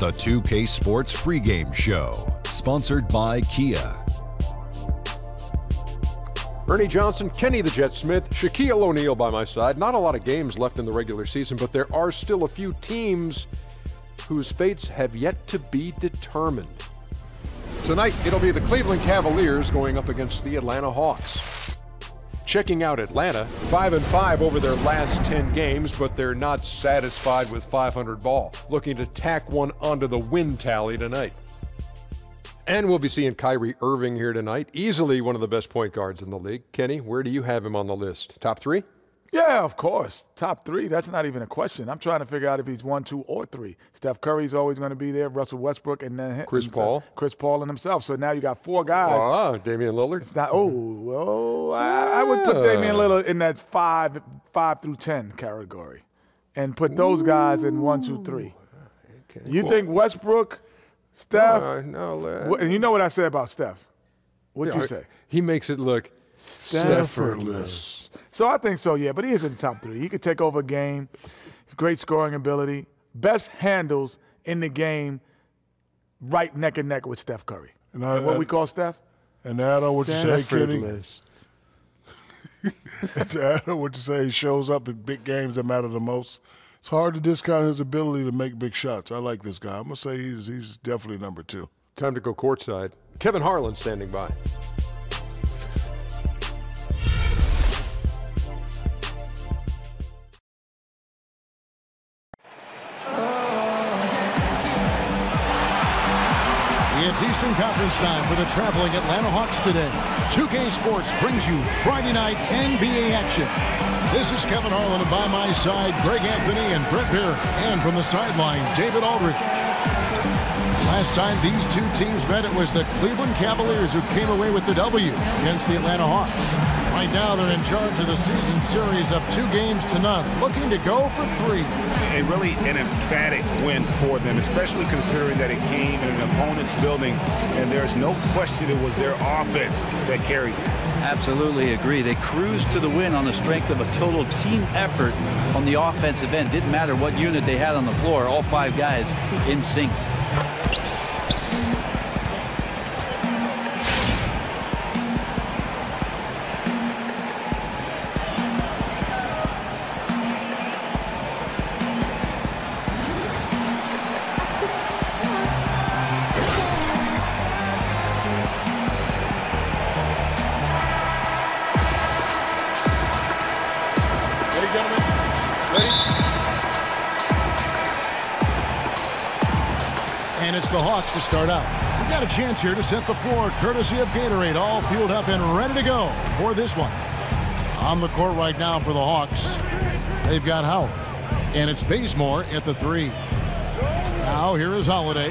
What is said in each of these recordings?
the 2K Sports pregame show, sponsored by Kia. Ernie Johnson, Kenny the Jet Smith, Shaquille O'Neal by my side. Not a lot of games left in the regular season, but there are still a few teams whose fates have yet to be determined. Tonight, it'll be the Cleveland Cavaliers going up against the Atlanta Hawks. Checking out Atlanta, 5-5 over their last 10 games, but they're not satisfied with 500 ball. Looking to tack one onto the win tally tonight. And we'll be seeing Kyrie Irving here tonight. Easily one of the best point guards in the league. Kenny, where do you have him on the list? Top three? Yeah, of course. Top three, that's not even a question. I'm trying to figure out if he's 1, 2, or 3. Steph Curry's always going to be there, Russell Westbrook, and then Chris Paul. Chris Paul and himself. So now you got 4 guys. Damian Lillard. It's not, I would put Damian Lillard in that 5 through 10 category and put those guys in 1, 2, 3. Okay. You think Westbrook, Steph? And you know what I said about Steph. What'd you say? He makes it look effortless. So I think so, yeah, but he is in the top 3. He could take over a game, great scoring ability, best handles in the game, right neck and neck with Steph Curry. And what we call Steph? And Adam, what you say, Kenny? Adam, what you say, he shows up in big games that matter the most. It's hard to discount his ability to make big shots. I like this guy. I'm going to say he's definitely number 2. Time to go courtside. Kevin Harlan standing by. It's Eastern Conference time for the traveling Atlanta Hawks today. 2K Sports brings you Friday night NBA action. This is Kevin Harlan, and by my side, Greg Anthony and Brett Beer. And from the sideline, David Aldridge. Last time these two teams met, it was the Cleveland Cavaliers who came away with the W against the Atlanta Hawks. Right now, they're in charge of the season series up 2 games to none, looking to go for 3. Really an emphatic win for them, especially considering that it came in an opponent's building, and there's no question it was their offense that carried it. Absolutely agree. They cruised to the win on the strength of a total team effort on the offensive end. Didn't matter what unit they had on the floor, all 5 guys in sync. And it's the Hawks to start out. We've got a chance here to set the floor, courtesy of Gatorade, all fueled up and ready to go for this one. On the court right now for the Hawks, they've got Howard, and it's Bazemore at the 3. Now here is Holiday.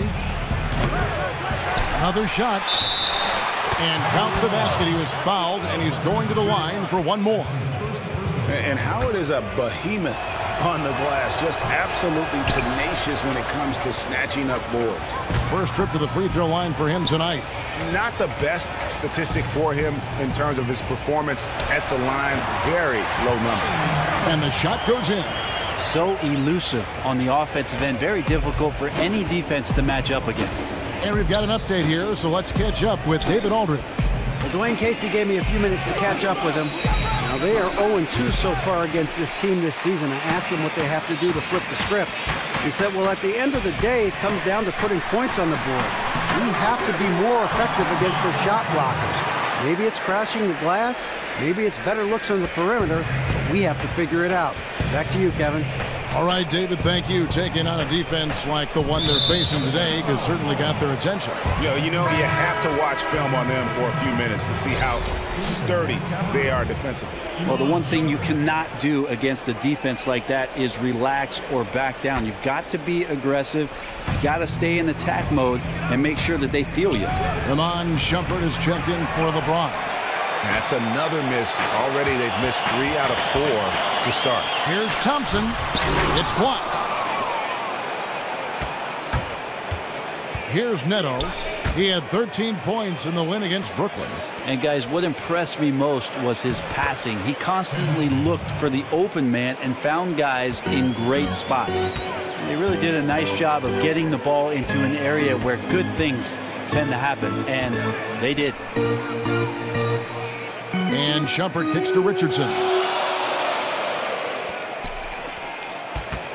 Another shot, and count the basket. He was fouled, and he's going to the line for 1 more. And Howard is a behemoth on the glass, just absolutely tenacious when it comes to snatching up boards. First trip to the free throw line for him tonight. Not the best statistic for him in terms of his performance at the line. Very low number. And the shot goes in. So elusive on the offensive end. Very difficult for any defense to match up against. And we've got an update here, so let's catch up with David Aldridge. Well, Dwayne Casey gave me a few minutes to catch up with him. Now, they are 0-2 so far against this team this season. I asked him what they have to do to flip the script. He said, well, at the end of the day, it comes down to putting points on the board. We have to be more effective against their shot blockers. Maybe it's crashing the glass. Maybe it's better looks on the perimeter. But we have to figure it out. Back to you, Kevin. All right, David, thank you. Taking on a defense like the one they're facing today has certainly got their attention. You know, you have to watch film on them for a few minutes to see how sturdy they are defensively. Well, the one thing you cannot do against a defense like that is relax or back down. You've got to be aggressive. You've got to stay in attack mode and make sure that they feel you. Iman Shumpert is checked in for LeBron. That's another miss. Already they've missed 3 out of 4 to start. Here's Thompson. It's blocked. Here's Neto. He had 13 points in the win against Brooklyn. And guys, what impressed me most was his passing. He constantly looked for the open man and found guys in great spots. They really did a nice job of getting the ball into an area where good things tend to happen, and they did. And Shumpert kicks to Richardson.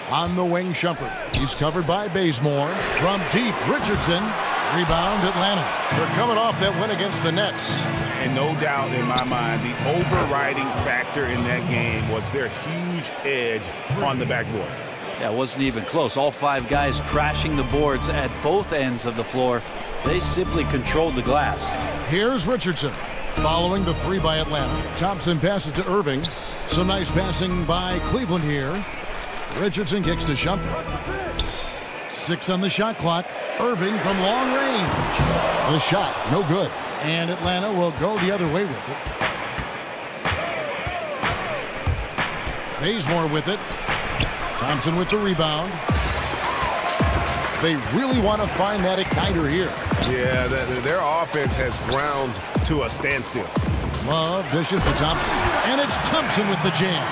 On the wing, Shumpert. He's covered by Bazemore. From deep, Richardson. Rebound, Atlanta. They're coming off that win against the Nets. And no doubt in my mind, the overriding factor in that game was their huge edge on the backboard. Yeah, it wasn't even close. All 5 guys crashing the boards at both ends of the floor. They simply controlled the glass. Here's Richardson. Following the 3 by Atlanta. Thompson passes to Irving. Some nice passing by Cleveland here. Richardson kicks to Shumpert. 6 on the shot clock. Irving from long range. The shot, no good. And Atlanta will go the other way with it. Bazemore with it. Thompson with the rebound. They really want to find that igniter here. Yeah, their offense has ground to a standstill. Love dishes to Thompson. And it's Thompson with the jam.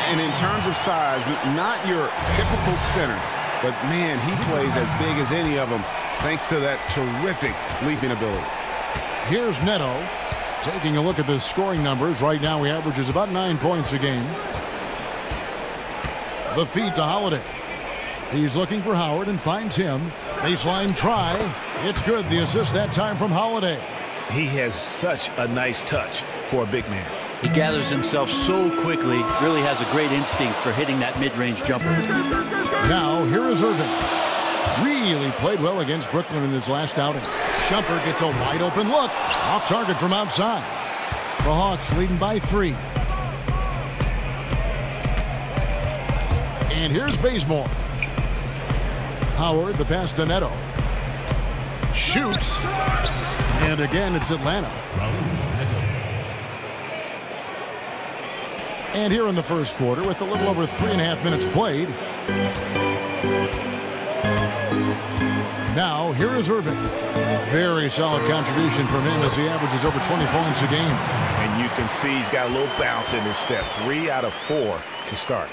And in terms of size, not your typical center, but man, he plays as big as any of them thanks to that terrific leaping ability. Here's Neto taking a look at the scoring numbers. Right now he averages about 9 points a game. The feed to Holiday. He's looking for Howard and finds him. Baseline try. It's good. The assist that time from Holiday. He has such a nice touch for a big man. He gathers himself so quickly, really has a great instinct for hitting that mid-range jumper. Now, here is Irving. Really played well against Brooklyn in his last outing. Shumpert gets a wide-open look. Off target from outside. The Hawks leading by 3. And here's Bazemore. Howard, the pass to Neto. Shoots. And again, it's Atlanta. And here in the first quarter, with a little over 3.5 minutes played. Now, here is Irving. Very solid contribution from him as he averages over 20 points a game. And you can see he's got a little bounce in his step. 3 out of 4 to start.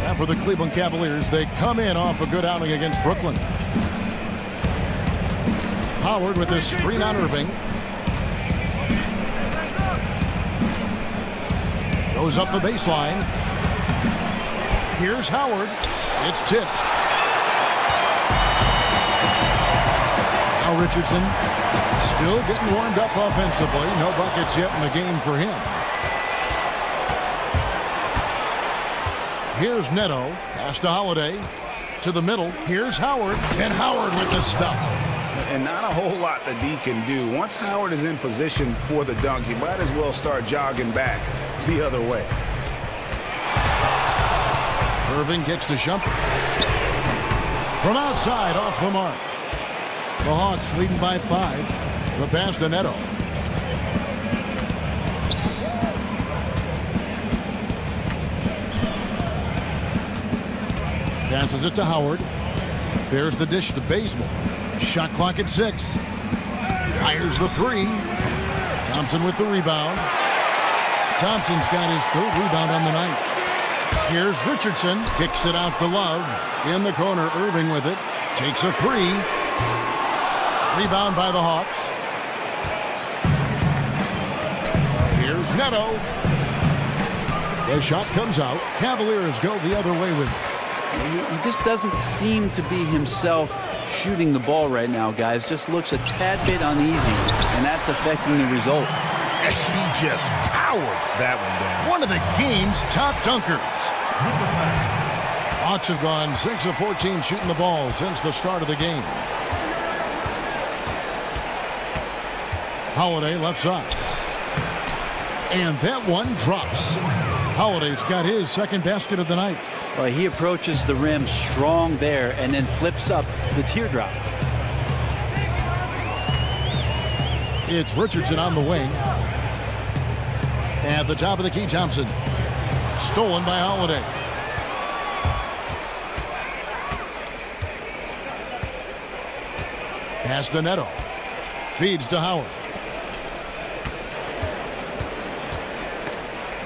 And for the Cleveland Cavaliers, they come in off a good outing against Brooklyn. Howard with his screen on Irving. Goes up the baseline. Here's Howard. It's tipped. Now Richardson still getting warmed up offensively. No buckets yet in the game for him. Here's Neto. Pass to Holiday. To the middle. Here's Howard. And Howard with the stuff. And not a whole lot that D can do. Once Howard is in position for the dunk, he might as well start jogging back the other way. Irving gets to Shumpert. From outside, off the mark. The Hawks leading by 5. The pass to Neto. Passes it to Howard. There's the dish to Bazemore. Shot clock at 6. Fires the 3. Thompson with the rebound. Thompson's got his 3rd rebound on the night. Here's Richardson. Kicks it out to Love. In the corner, Irving with it. Takes a 3. Rebound by the Hawks. Here's Neto. The shot comes out. Cavaliers go the other way with it. He just doesn't seem to be himself shooting the ball right now, guys. Just looks a tad bit uneasy, and that's affecting the result. He just powered that one down. One of the game's top dunkers. Hawks have gone 6 of 14 shooting the ball since the start of the game. Holiday left side. And that one drops. Holiday's got his 2nd basket of the night. Well, he approaches the rim strong there and then flips up the teardrop. It's Richardson on the wing. At the top of the key, Thompson. Stolen by Holiday. Pass to Neto. Feeds to Howard.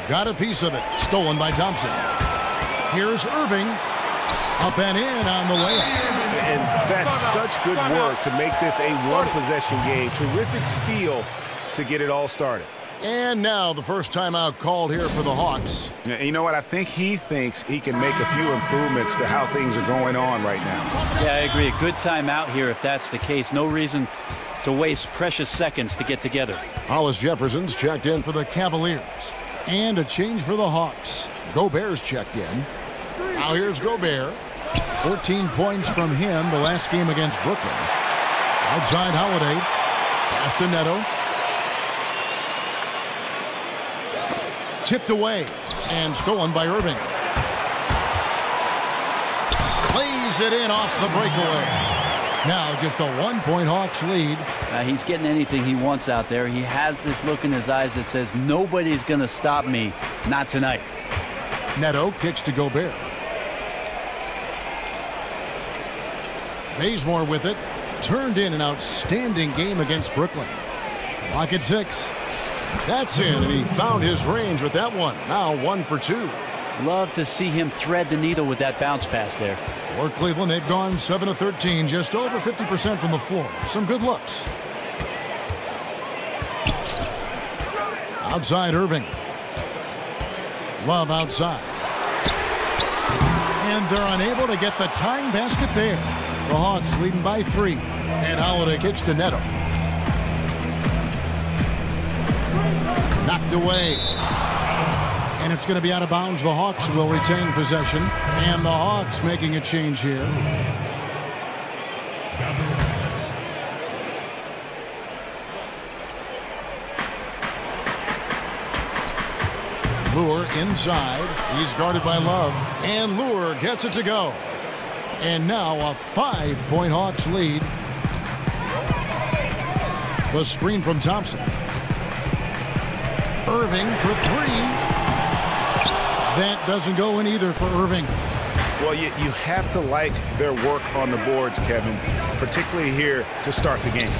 Got a piece of it. Stolen by Thompson. Here's Irving. Up and in on the way up. And that's such good work to make this a one-possession game. Terrific steal to get it all started. And now the first timeout called here for the Hawks. And you know what? I think he thinks he can make a few improvements to how things are going on right now. Yeah, I agree. A good timeout here if that's the case. No reason to waste precious seconds to get together. Hollis Jefferson's checked in for the Cavaliers. And a change for the Hawks. Gobert's checked in. Now here's Gobert. 14 points from him the last game against Brooklyn. Outside Holiday. Pass to Neto. Tipped away and stolen by Irving. Plays it in off the breakaway. Now just a 1-point Hawks lead. He's getting anything he wants out there. He has this look in his eyes that says, nobody's going to stop me. Not tonight. Neto kicks to Gobert. Bazemore with it. Turned in an outstanding game against Brooklyn. Clock at 6. That's in, and he found his range with that one. Now 1 for 2. Love to see him thread the needle with that bounce pass there. For Cleveland, they've gone 7 of 13, just over 50% from the floor. Some good looks. Outside Irving. Love outside. And they're unable to get the tying basket there. The Hawks leading by 3. And Holiday kicks to Neto. Knocked away. And it's going to be out of bounds. The Hawks will retain possession. And the Hawks making a change here. Lure inside. He's guarded by Love. And Lure gets it to go. And now a 5-point Hawks lead. The screen from Thompson. Irving for 3. That doesn't go in either for Irving. Well, you have to like their work on the boards, Kevin, particularly here to start the game.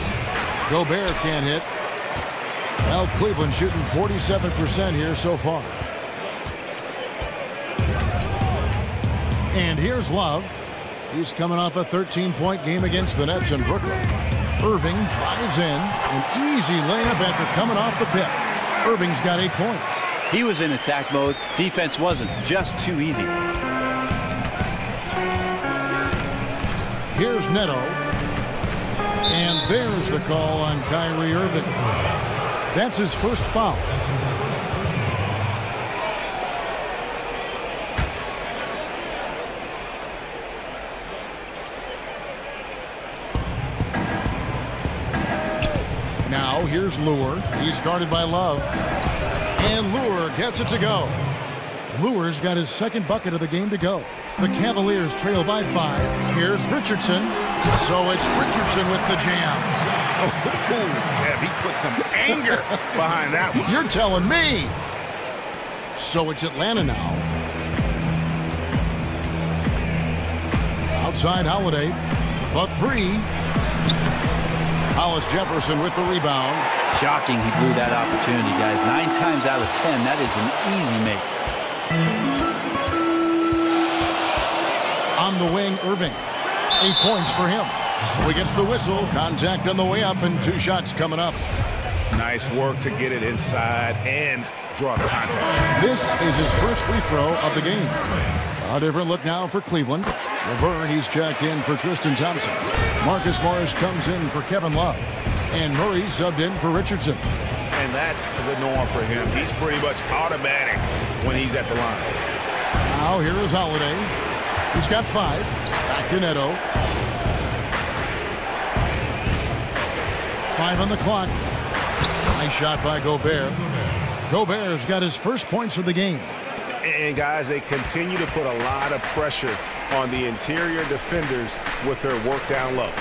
Gobert can't hit. Well, Cleveland shooting 47% here so far. And here's Love. He's coming off a 13-point game against the Nets in Brooklyn. Irving drives in. An easy layup after coming off the pip. Irving's got 8 points. He was in attack mode. Defense wasn't. Just too easy. Here's Neto. And there's the call on Kyrie Irving. That's his first foul. Now here's Lure. He's guarded by Love. And Lure gets it to go. Lure's got his second bucket of the game to go. The Cavaliers trail by 5. Here's Richardson. So it's Richardson with the jam. Yeah, he put some anger behind that one. You're telling me. So it's Atlanta now. Outside Holiday. The 3. Hollis Jefferson with the rebound. Shocking he blew that opportunity, guys. 9 times out of 10, that is an easy make. On the wing, Irving. 8 points for him. So he gets the whistle. Contact on the way up and 2 shots coming up. Nice work to get it inside and draw the contact. This is his first free throw of the game. A different look now for Cleveland. Laverne, he's checked in for Tristan Thompson. Marcus Morris comes in for Kevin Love. And Murray subbed in for Richardson. And that's the norm for him. He's pretty much automatic when he's at the line. Now here is Holiday. He's got 5. Back to Neto. 5 on the clock. Nice shot by Gobert. Gobert's got his first points of the game. And guys, they continue to put a lot of pressure on the interior defenders with their work down low.